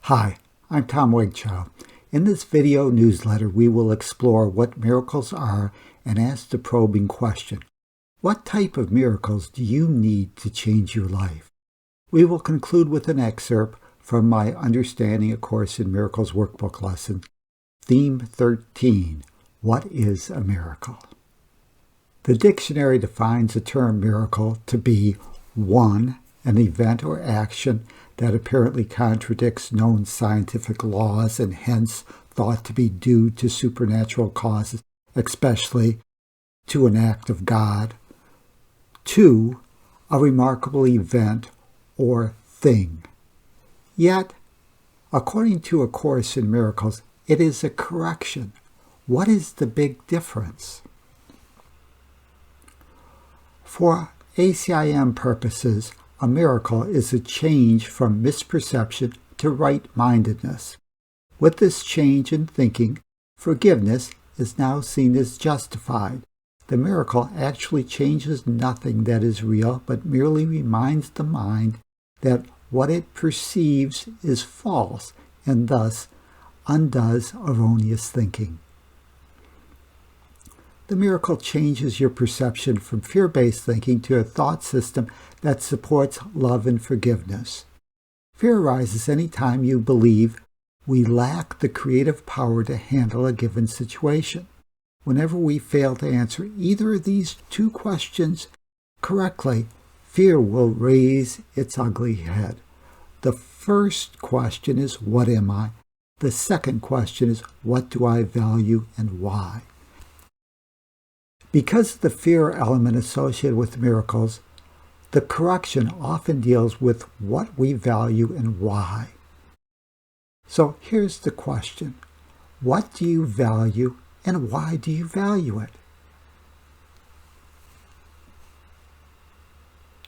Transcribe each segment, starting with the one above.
Hi, I'm Tom Wakechild. In this video newsletter, we will explore what miracles are and ask the probing question: what type of miracles do you need to change your life? We will conclude with an excerpt from my Understanding A Course in Miracles workbook lesson, Theme 13, What is a Miracle? The dictionary defines the term miracle to be 1. An event or action that apparently contradicts known scientific laws and hence thought to be due to supernatural causes, especially to an act of God. 2. A remarkable event or thing. Yet, according to A Course in Miracles, it is a correction. What is the big difference? For ACIM purposes, a miracle is a change from misperception to right-mindedness. With this change in thinking, forgiveness is now seen as justified. The miracle actually changes nothing that is real, but merely reminds the mind that what it perceives is false and thus undoes erroneous thinking. The miracle changes your perception from fear-based thinking to a thought system that supports love and forgiveness. Fear arises any time you believe we lack the creative power to handle a given situation. Whenever we fail to answer either of these two questions correctly, fear will raise its ugly head. The first question is, what am I? The second question is, what do I value and why? Because of the fear element associated with miracles, the correction often deals with what we value and why. So here's the question: what do you value and why do you value it?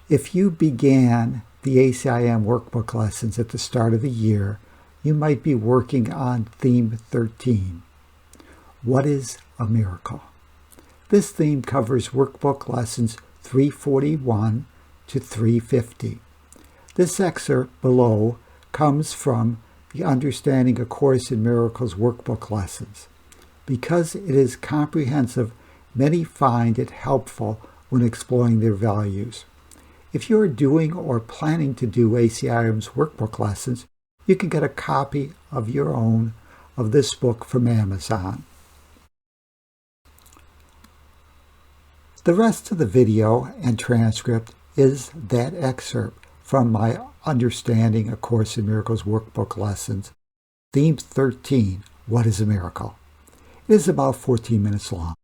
If you began the ACIM workbook lessons at the start of the year, you might be working on Theme 13. What is a miracle? This theme covers workbook lessons 341 to 350. This excerpt below comes from the Understanding A Course in Miracles workbook lessons. Because it is comprehensive, many find it helpful when exploring their values. If you are doing or planning to do ACIM's workbook lessons, you can get a copy of your own of this book from Amazon. The rest of the video and transcript is that excerpt from my Understanding A Course in Miracles workbook lessons, Theme 13, What is a Miracle? It is about 14 minutes long.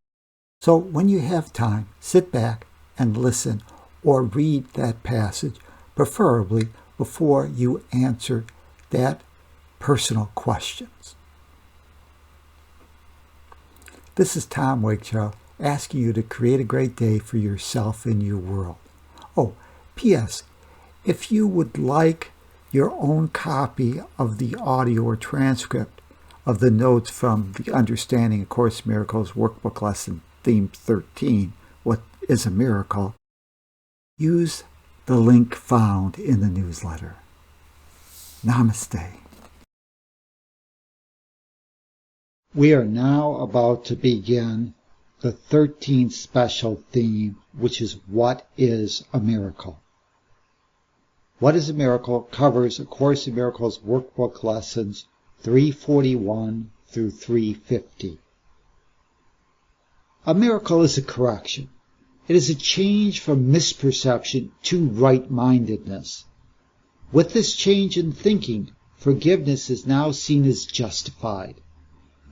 So when you have time, sit back and listen or read that passage, preferably before you answer that personal questions. This is Tom Wakechild, asking you to create a great day for yourself and your world. Oh, P.S. If you would like your own copy of the audio or transcript of the notes from the Understanding A Course in Miracles workbook lesson, Theme 13, What is a Miracle? Use the link found in the newsletter. Namaste. We are now about to begin the 13th special theme, which is What is a Miracle? What is a Miracle covers A Course in Miracles workbook lessons 341 through 350. A miracle is a correction. It is a change from misperception to right-mindedness. With this change in thinking, forgiveness is now seen as justified.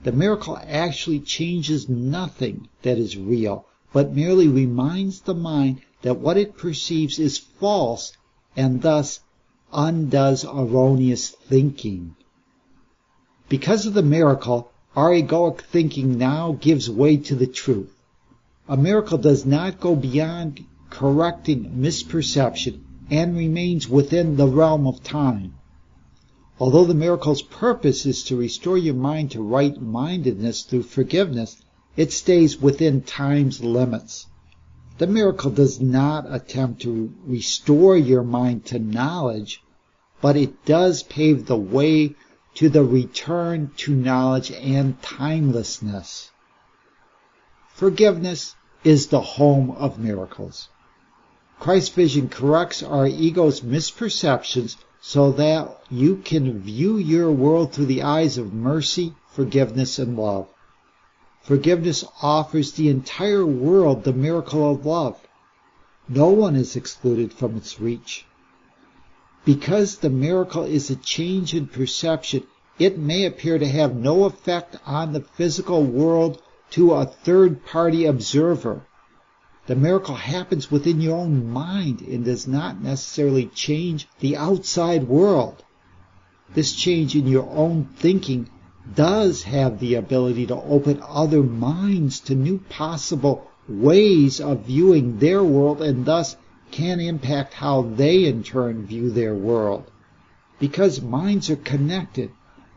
The miracle actually changes nothing that is real, but merely reminds the mind that what it perceives is false and thus undoes erroneous thinking. Because of the miracle, our egoic thinking now gives way to the truth. A miracle does not go beyond correcting misperception and remains within the realm of time. Although the miracle's purpose is to restore your mind to right-mindedness through forgiveness, it stays within time's limits. The miracle does not attempt to restore your mind to knowledge, but it does pave the way to the return to knowledge and timelessness. Forgiveness is the home of miracles. Christ's vision corrects our ego's misperceptions so that you can view your world through the eyes of mercy, forgiveness, and love. Forgiveness offers the entire world the miracle of love. No one is excluded from its reach. Because the miracle is a change in perception, it may appear to have no effect on the physical world to a third-party observer. The miracle happens within your own mind and does not necessarily change the outside world. This change in your own thinking does have the ability to open other minds to new possible ways of viewing their world and thus can impact how they in turn view their world. Because minds are connected,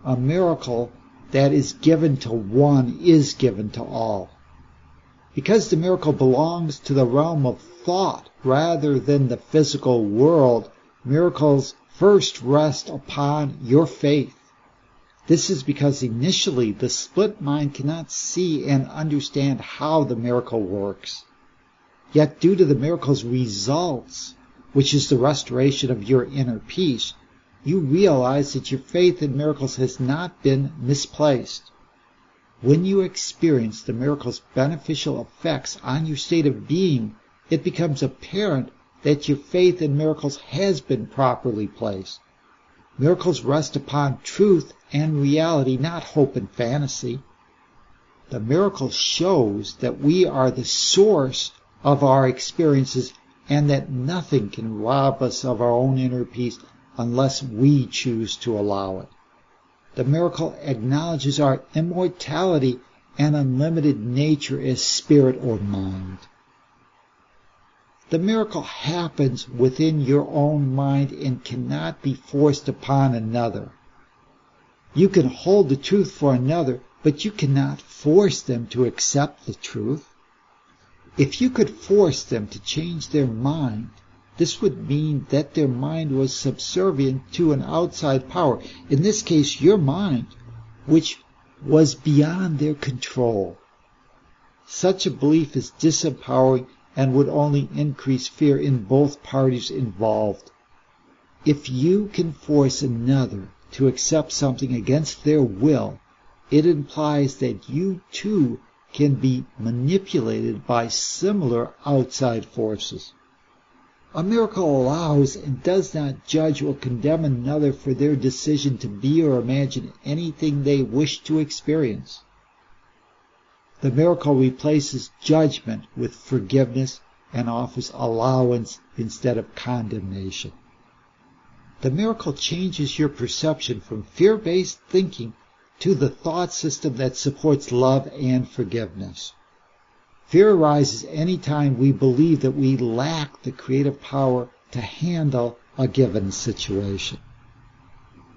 a miracle that is given to one is given to all. Because the miracle belongs to the realm of thought rather than the physical world, miracles first rest upon your faith. This is because initially the split mind cannot see and understand how the miracle works. Yet due to the miracle's results, which is the restoration of your inner peace, you realize that your faith in miracles has not been misplaced. When you experience the miracle's beneficial effects on your state of being, it becomes apparent that your faith in miracles has been properly placed. Miracles rest upon truth and reality, not hope and fantasy. The miracle shows that we are the source of our experiences and that nothing can rob us of our own inner peace unless we choose to allow it. The miracle acknowledges our immortality and unlimited nature as spirit or mind. The miracle happens within your own mind and cannot be forced upon another. You can hold the truth for another, but you cannot force them to accept the truth. If you could force them to change their mind, this would mean that their mind was subservient to an outside power, in this case your mind, which was beyond their control. Such a belief is disempowering and would only increase fear in both parties involved. If you can force another to accept something against their will, it implies that you too can be manipulated by similar outside forces. A miracle allows and does not judge or condemn another for their decision to be or imagine anything they wish to experience. The miracle replaces judgment with forgiveness and offers allowance instead of condemnation. The miracle changes your perception from fear-based thinking to the thought system that supports love and forgiveness. Fear arises any time we believe that we lack the creative power to handle a given situation.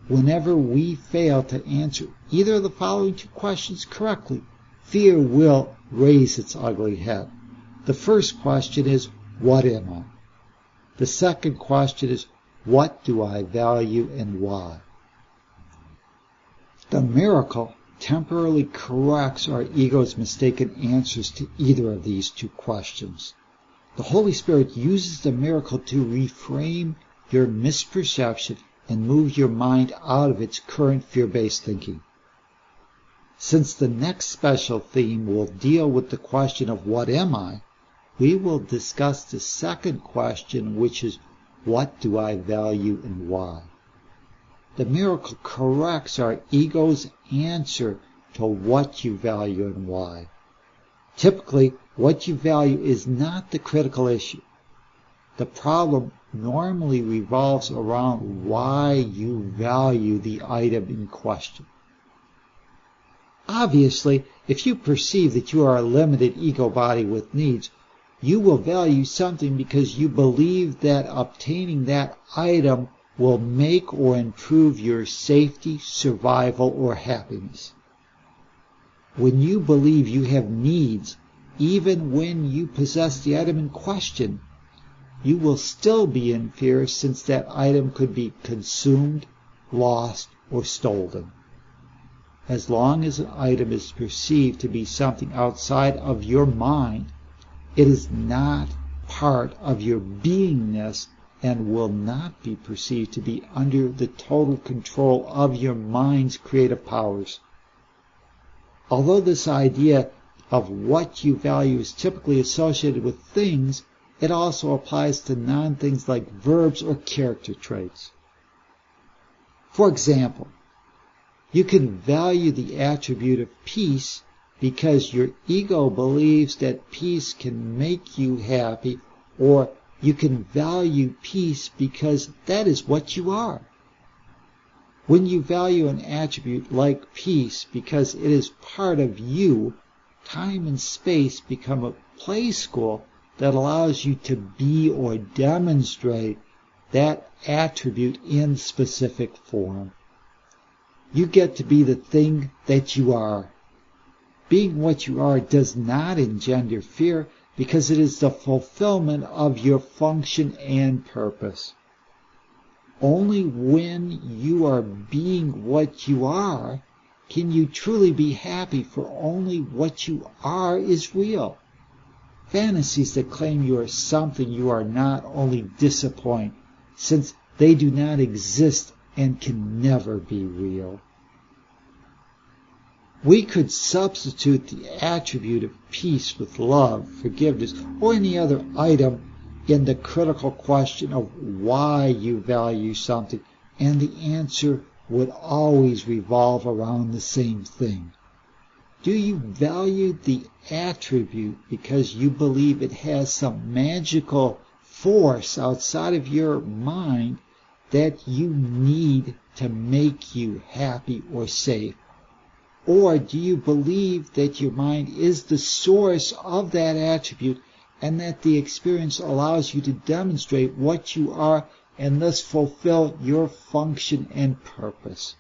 Whenever we fail to answer either of the following two questions correctly, fear will raise its ugly head. The first question is, what am I? The second question is, what do I value and why? The miracle temporarily corrects our ego's mistaken answers to either of these two questions. The Holy Spirit uses the miracle to reframe your misperception and move your mind out of its current fear-based thinking. Since the next special theme will deal with the question of what am I, we will discuss the second question, which is what do I value and why? The miracle corrects our ego's answer to what you value and why. Typically, what you value is not the critical issue. The problem normally revolves around why you value the item in question. Obviously, if you perceive that you are a limited ego body with needs, you will value something because you believe that obtaining that item will make or improve your safety, survival, or happiness. When you believe you have needs, even when you possess the item in question, you will still be in fear since that item could be consumed, lost, or stolen. As long as an item is perceived to be something outside of your mind, it is not part of your beingness and will not be perceived to be under the total control of your mind's creative powers. Although this idea of what you value is typically associated with things, it also applies to non-things like verbs or character traits. For example, you can value the attribute of peace because your ego believes that peace can make you happy, or you can value peace because that is what you are. When you value an attribute like peace because it is part of you, time and space become a play school that allows you to be or demonstrate that attribute in specific form. You get to be the thing that you are. Being what you are does not engender fear because it is the fulfillment of your function and purpose. Only when you are being what you are can you truly be happy, for only what you are is real. Fantasies that claim you are something you are not only disappoint, since they do not exist and can never be real. We could substitute the attribute of peace with love, forgiveness, or any other item in the critical question of why you value something, and the answer would always revolve around the same thing. Do you value the attribute because you believe it has some magical force outside of your mind that you need to make you happy or safe? Or do you believe that your mind is the source of that attribute and that the experience allows you to demonstrate what you are and thus fulfill your function and purpose?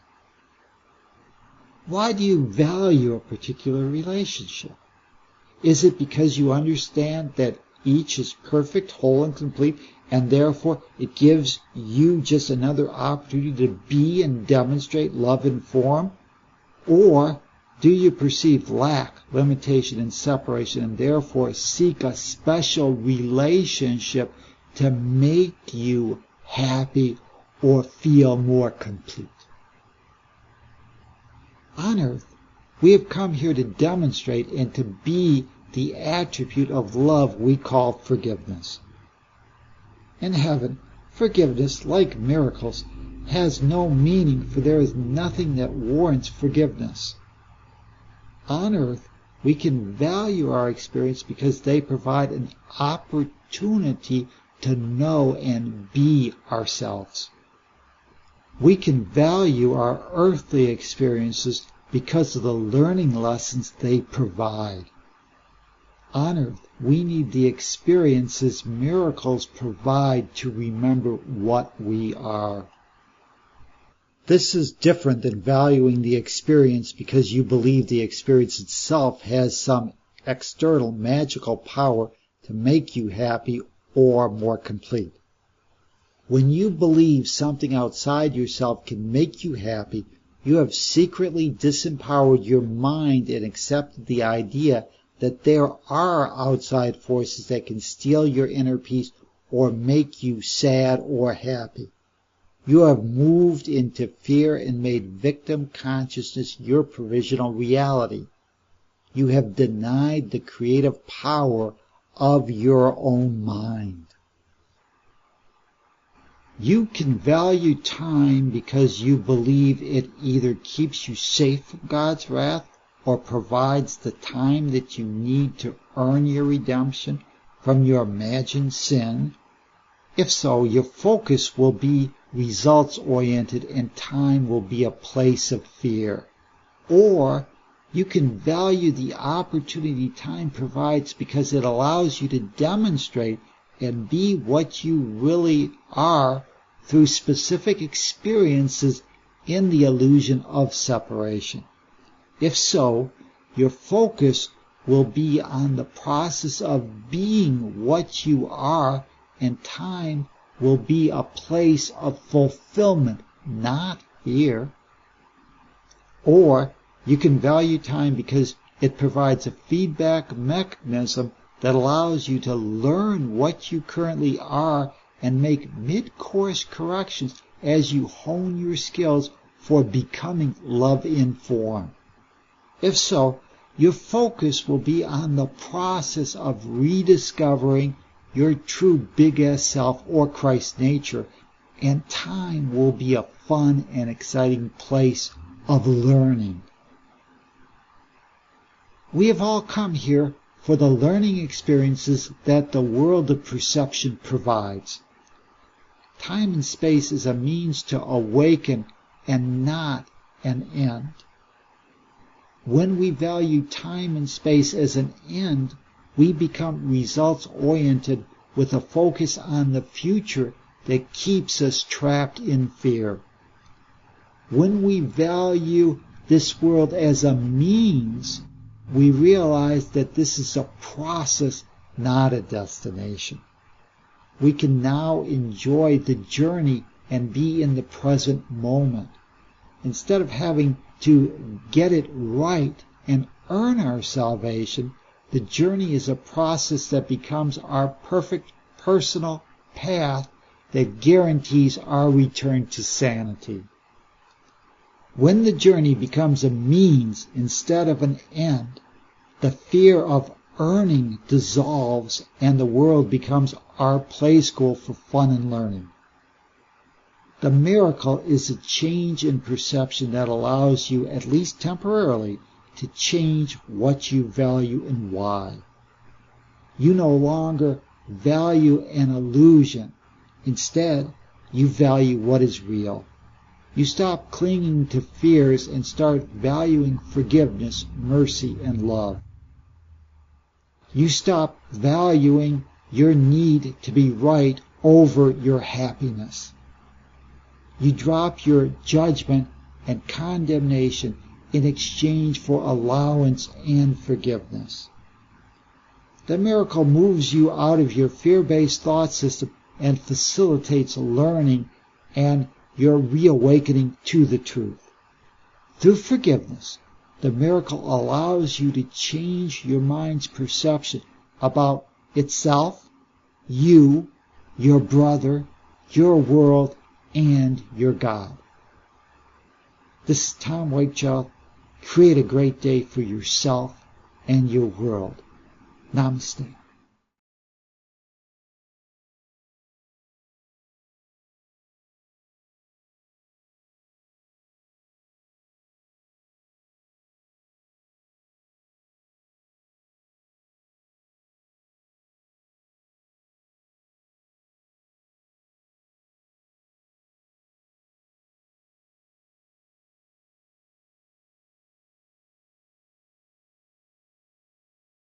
Why do you value a particular relationship? Is it because you understand that each is perfect, whole, and complete, and therefore it gives you just another opportunity to be and demonstrate love in form? Or do you perceive lack, limitation, and separation, and therefore seek a special relationship to make you happy or feel more complete? On earth, we have come here to demonstrate and to be the attribute of love we call forgiveness. In heaven, forgiveness, like miracles, has no meaning, for there is nothing that warrants forgiveness. On earth, we can value our experience because they provide an opportunity to know and be ourselves. We can value our earthly experiences because of the learning lessons they provide. On earth, we need the experiences miracles provide to remember what we are. This is different than valuing the experience because you believe the experience itself has some external magical power to make you happy or more complete. When you believe something outside yourself can make you happy, you have secretly disempowered your mind and accepted the idea that there are outside forces that can steal your inner peace or make you sad or happy. You have moved into fear and made victim consciousness your provisional reality. You have denied the creative power of your own mind. You can value time because you believe it either keeps you safe from God's wrath or provides the time that you need to earn your redemption from your imagined sin. If so, your focus will be results-oriented and time will be a place of fear. Or you can value the opportunity time provides because it allows you to demonstrate and be what you really are through specific experiences in the illusion of separation. If so, your focus will be on the process of being what you are, and time will be a place of fulfillment, not fear. Or you can value time because it provides a feedback mechanism that allows you to learn what you currently are and make mid-course corrections as you hone your skills for becoming love-informed. If so, your focus will be on the process of rediscovering your true big S self or Christ nature, and time will be a fun and exciting place of learning. We have all come here for the learning experiences that the world of perception provides. Time and space is a means to awaken and not an end. When we value time and space as an end, we become results-oriented with a focus on the future that keeps us trapped in fear. When we value this world as a means, we realize that this is a process, not a destination. We can now enjoy the journey and be in the present moment. Instead of having to get it right and earn our salvation, the journey is a process that becomes our perfect personal path that guarantees our return to sanity. When the journey becomes a means instead of an end, the fear of earning dissolves and the world becomes our play school for fun and learning. The miracle is a change in perception that allows you, at least temporarily, to change what you value and why. You no longer value an illusion. Instead, you value what is real. You stop clinging to fears and start valuing forgiveness, mercy, and love. You stop valuing your need to be right over your happiness. You drop your judgment and condemnation in exchange for allowance and forgiveness. The miracle moves you out of your fear-based thought system and facilitates learning and your reawakening to the truth. Through forgiveness, the miracle allows you to change your mind's perception about itself, you, your brother, your world, and your God. This is Tom Wakechild. Create a great day for yourself and your world. Namaste.